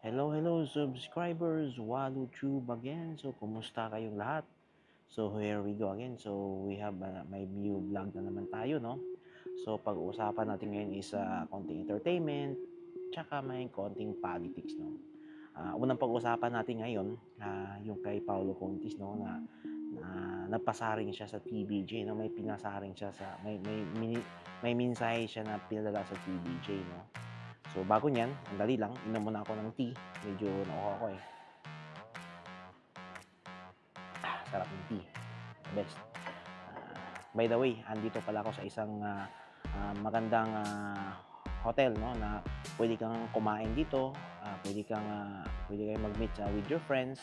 Hello subscribers, WaluTube again. So, kumusta kayong lahat? So, here we go again. So, we have may view vlog na naman tayo, no? So, pag-uusapan natin ngayon is konting entertainment, tsaka may konting politics, no? Unang pag-uusapan natin ngayon, yung kay Paulo Contis, no, na napasaring siya sa TVJ, no? May pinasaring siya sa may mensahe siya na pinadala sa TVJ, no? So, bago niyan, ang dali lang, inom muna ako ng tea. Medyo nauho ako eh. Sarap ng tea. The best. By the way, andito pala ako sa isang magandang hotel, no, na pwede kang kumain dito, pwede kayong mag-meet with your friends.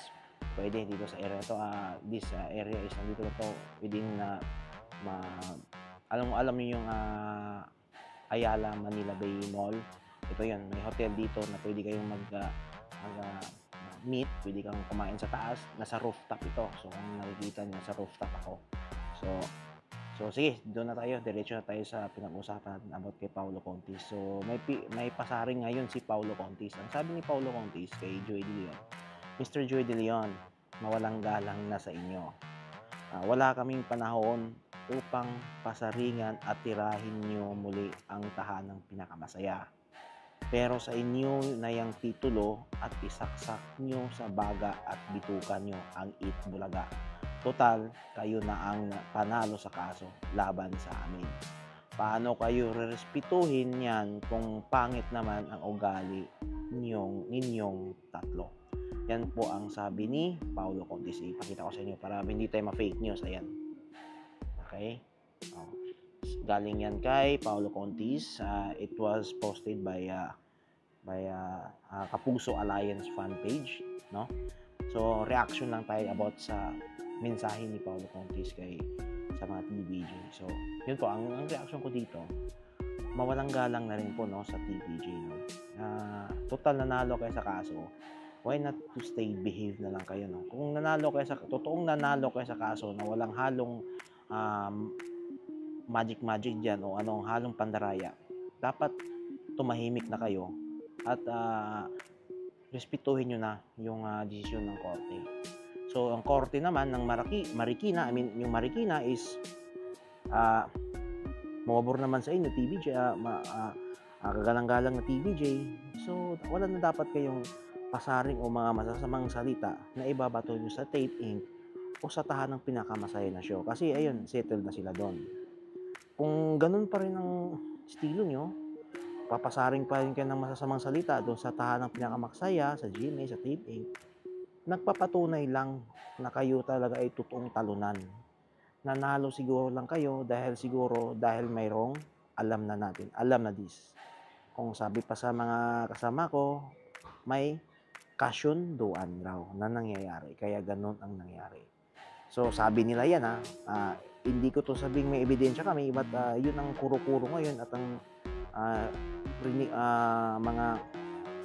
Pwede dito sa area to. This area is nandito to within alam niyo yung Ayala Manila Bay Mall. Ito yun, may hotel dito na pwede kayong meet, pwede kang kumain sa taas, nasa rooftop ito. So, kung nakikita niyo, sa rooftop ako. So sige, doon na tayo, diretso na tayo sa pinag-usapan about kay Paulo Contis. So, may pasaring ngayon si Paulo Contis. Ang sabi ni Paulo Contis kay Joy De Leon, Mr. Joy De Leon, mawalang galang na sa inyo. Wala kaming panahon upang pasaringan at tirahin niyo muli ang tahanang pinakamasaya. Pero sa inyo na yang titulo at isaksak nyo sa baga at bitukan nyo ang Itbulaga. Total, kayo na ang panalo sa kaso laban sa amin. Paano kayo rerespetuhin yan kung pangit naman ang ugali ninyong tatlo? Yan po ang sabi ni Paulo Contis. Ipakita ko sa inyo para hindi tayo ma-fake news. Ayan. Okay? Oh. Galing yan kay Paulo Contis. It was posted by Kapuso Alliance fan page, no? So, reaction lang tayo about sa mensahe ni Paulo Contis sa mga TVJ. So, yun po, ang reaction ko dito, mawalang galang na rin po, no, sa TVJ, no? Total nanalo kayo sa kaso, why not to stay behave na lang kayo, no? Kung totoong nanalo kayo sa kaso na walang halong magic dyan o anong halong pandaraya, dapat tumahimik na kayo at respetuhin nyo na yung desisyon ng korte. So, ang korte naman ng Marikina, yung Marikina is mababor naman sa inyo, TVJ, kagalang-galang na TVJ. So, wala na dapat kayong pasaring o mga masasamang salita na ibabato nyo sa Tape Inc. o sa tahanang pinakamasaya na show. Kasi, ayun, settled na sila doon. Kung ganun pa rin ang estilo nyo, papasaring pa rin kayo ng masasamang salita doon sa tahanang pinakamaksaya, sa GMA, sa Tape Inc. Nagpapatunay lang na kayo talaga ay totoong talunan. Nanalo siguro lang kayo dahil mayroong alam na this. Kung sabi pa sa mga kasama ko, may kasyunduan raw na nangyayari. Kaya ganun ang nangyari. So, sabi nila yan hindi ko to sabing may ebidensya kami, but yun ang kuro-kuro ngayon at ang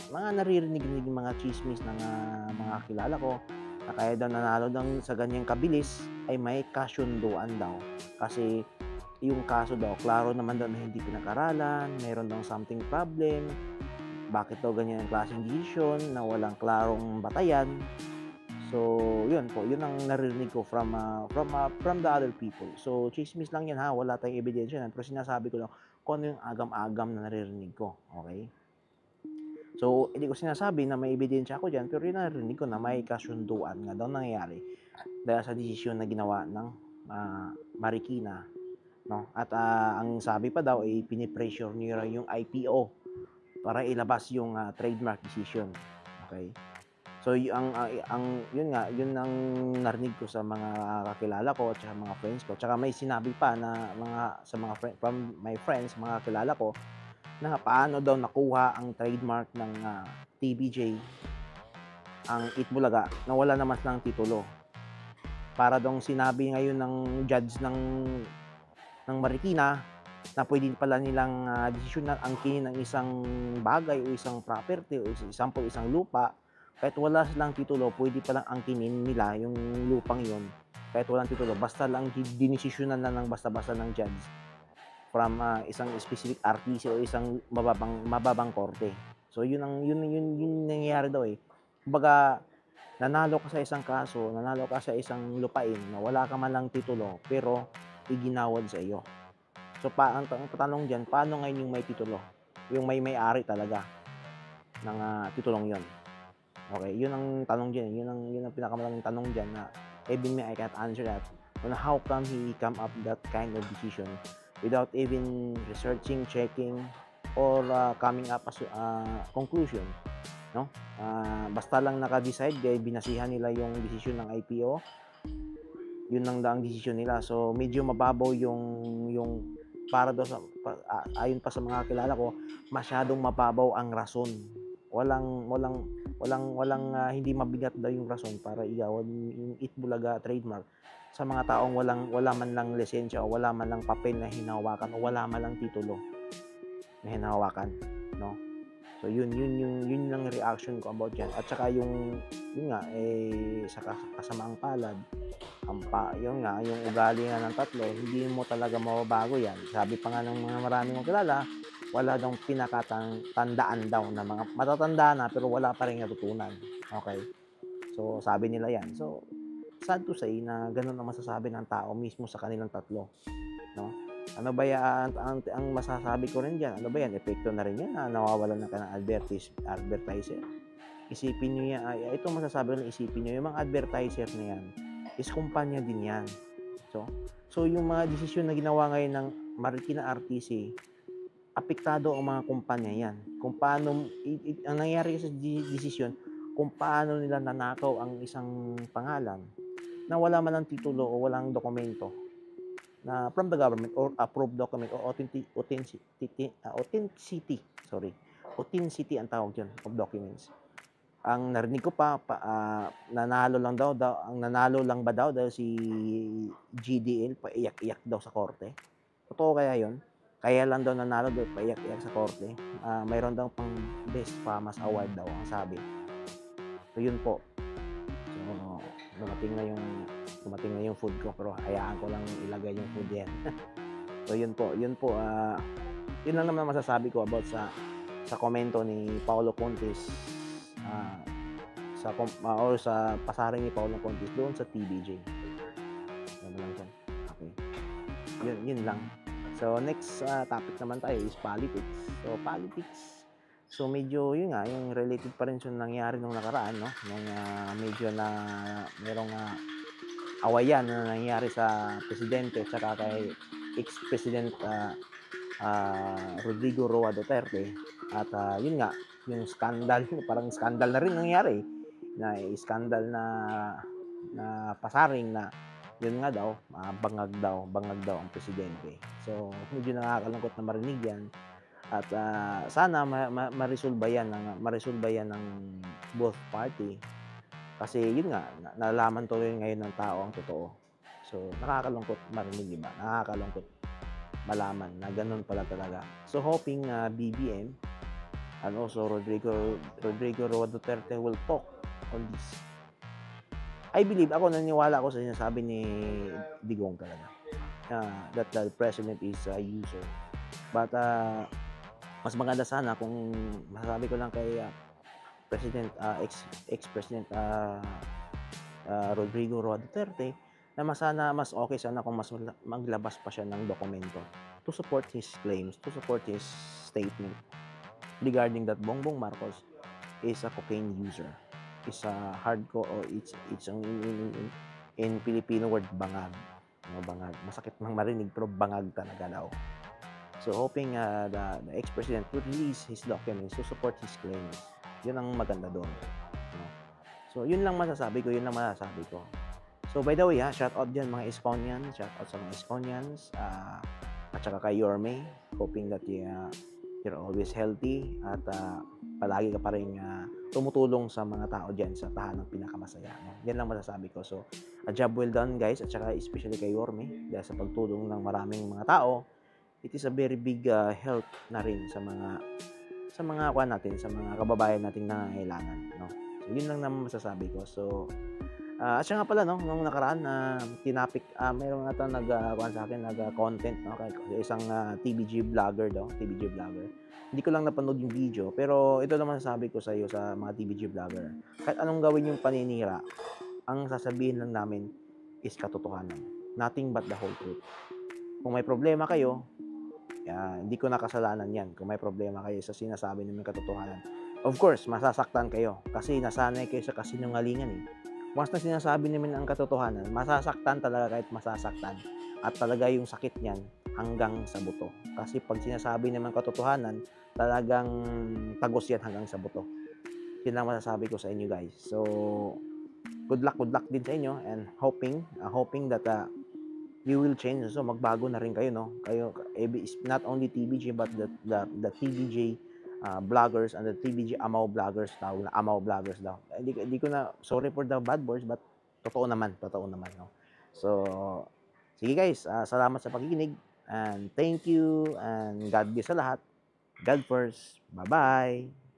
mga naririnig mga chismis ng mga kilala ko na kaya daw nanalo sa ganyang kabilis ay may kasyunduan daw. Kasi yung kaso daw, klaro naman daw na hindi pinag-aralan, mayroon daw something problem, bakit daw ganyan ang klaseng decision na walang klarong batayan. So, yun po, yun ang naririnig ko from the other people. So, chismis lang yan wala tayong ebidensya na, pero sinasabi ko lang kung ano yung agam-agam na naririnig ko, okay? So, hindi ko sinasabi na may ebidensya ako dyan, pero yun naririnig ko na may kasunduan nga daw nangyayari dahil sa desisyon na ginawa ng Marikina, no? At ang sabi pa daw ay pinipressure niya yung IPO para ilabas yung trademark decision, okay? So, yun ang narinig ko sa mga kakilala ko at saka mga friends ko. Tsaka may sinabi pa na from my friends, mga kakilala ko, na paano daw nakuha ang trademark ng TVJ, ang Itbulaga, na wala naman ng titulo. Para daw sinabi ngayon ng judge ng Marikina na pwede pala nilang desisyon na angkinin ng isang bagay o isang property o isang lupa. Kahit wala silang titulo, pwede palang angkinin nila yung lupang yon kahit walang titulo. Basta lang dinesisyonan na ng basta-basta ng judge from isang specific RTC o isang mababang korte. So yun nangyayari daw eh. Kumbaga, nanalo ka sa isang kaso, nanalo ka sa isang lupain na wala ka man lang titulo, pero iginawad sa iyo. So ang tanong diyan, paano ngayon yung may titulo? Yung may-ari talaga ng titulong yon. Okay, yun ang tanong diyan, yun ang pinakamalaking tanong diyan na even me I can't answer that. On how come he come up that kind of decision without even researching, checking, or coming up as conclusion, no? Basta lang naka-decide dahil binasihan nila yung desisyon ng IPO. Yun lang daw ang desisyon nila. So medyo mababaw yung para daw sa ayon pa sa mga kilala ko, masyadong mababaw ang rason. Walang hindi mabigat daw yung rason para igawad yung Itbulaga trademark sa mga taong wala man lang lisensya o wala man lang papel na hinahawakan o wala man lang titulo na hinahawakan, no? So yun lang reaction ko about yan. At saka yun nga sa kasamaang palad, yung ugali nga ng tatlo, hindi mo talaga mababago yan. Sabi pa nga ng mga maraming kong kilala, wala daw pinakatandaan daw na mga matatanda na pero wala pa rin natutunan. Okay? So sabi nila yan. So sad to say na ganun ang masasabi ng tao mismo sa kanilang tatlo, no? Ano ba yan, ang masasabi ko rin diyan, ano ba yan, epekto na rin yan na nawawalan na ka ng advertiser. Isipin niyo yan, ito masasabi ko na isipin niyo, yung mga advertiser na yan is kumpanya din yan. So yung mga desisyon na ginawa ngayon ng Marikina RTC, apektado ang mga kumpanya yan. Kung paano, ang nangyari sa desisyon, kung paano nila nanakaw ang isang pangalan na wala man ng titulo o walang dokumento na from the government or approved document or authenticity ang tawag yun of documents. Ang narinig ko nanalo lang ba daw si GDL, paiyak-iyak daw sa korte. Totoo kaya yun? Kaya lang daw nanalo daw, paiyak-iyak sa korte. Mayroon daw pang Best Famas Award daw ang sabi. So yun po. So dumating na yung food ko, pero hayaan ko lang ilagay yung food yan. So yun po, yun lang naman masasabi ko about sa komento ni Paulo Contis sa pasaring ni Paulo Contis doon sa TVJ. Yan lang siya. Okay. Yun lang. So next topic naman tayo is politics. So politics, so medyo yun nga, yung related pa rin sa nangyari nung nakaraan, no? Nung medyo na merong awayan na nangyari sa presidente at saka kay ex-president Rodrigo Roa Duterte. At yun nga, yung scandal, parang scandal na rin nangyari. Scandal na pasaring na yun nga daw, bangag daw ang presidente. So medyo nakakalungkot na marinig yan. At sana ma-resolve yan ng both party. Kasi yun nga, nalaman tuloy ngayon ng tao ang totoo. So nakakalungkot marinig, diba? Nakakalungkot malaman na ganun pala talaga. So hoping BBM and also Rodrigo Roa Duterte will talk on this. I believe, naniniwala ako sa sinasabi ni Digong talaga, that the president is a user. But mas maganda sana kung masasabi ko lang kay ex-president Rodrigo Roa Duterte na mas okay sana kung mas maglabas pa siya ng dokumento to support his claims, to support his statement regarding that Bongbong Marcos is a cocaine user, is a hardcore, or it's in Filipino word, bangag. Bangag. Masakit mang marinig pero bangag talaga daw. So hoping the ex-president would release his documents to support his claims. Yun ang maganda doon. So yun lang masasabi ko. So by the way, shout out dyan mga Iskonians, shout out sa mga Iskonians, at saka kay Yorme, hoping that you're always healthy at palagi ka pa rin tumutulong sa mga tao dyan sa tahanang pinakamasaya. Yan lang masasabi ko. So a job well done guys, at saka especially kay Yorme dahil sa pagtulong ng maraming mga tao. It is a very big help na rin sa mga kababayan nating nangangailangan, no? So yun lang naman masasabi ko. So At siya nga pala 'no, nung nakaraan na meron ata kuwan sa'kin, content 'no, kay isang, TVG vlogger daw, TVG vlogger. Hindi ko lang napanood yung video, pero ito lang masasabi ko sa iyo sa mga TVG vlogger. Kahit anong gawin yung paninira, ang sasabihin lang namin is katotohanan. Nothing but the whole truth. Kung may problema kayo, hindi ko na kasalanan 'yan kung may problema kayo sa sinasabi naming katotohanan. Of course, masasaktan kayo kasi nasanay kayo sa kasinungalingan, eh. Once na sinasabi namin ang katotohanan, masasaktan talaga kahit masasaktan. At talaga yung sakit niyan hanggang sa buto. Kasi 'pag sinasabi naman katotohanan, talagang tagos yan hanggang sa buto. Yun lang masasabi ko sa inyo, guys. So, good luck din sa inyo and hoping that you will change. So, magbago na rin kayo, no? Kayo, not only TVG but the TVJ vloggers and the TVG Amaw vloggers daw, Amaw vloggers daw. Hindi ko na, sorry for the bad words, but totoo naman, no? So, sige guys, salamat sa pakikinig and thank you and God bless sa lahat. God first. Bye-bye.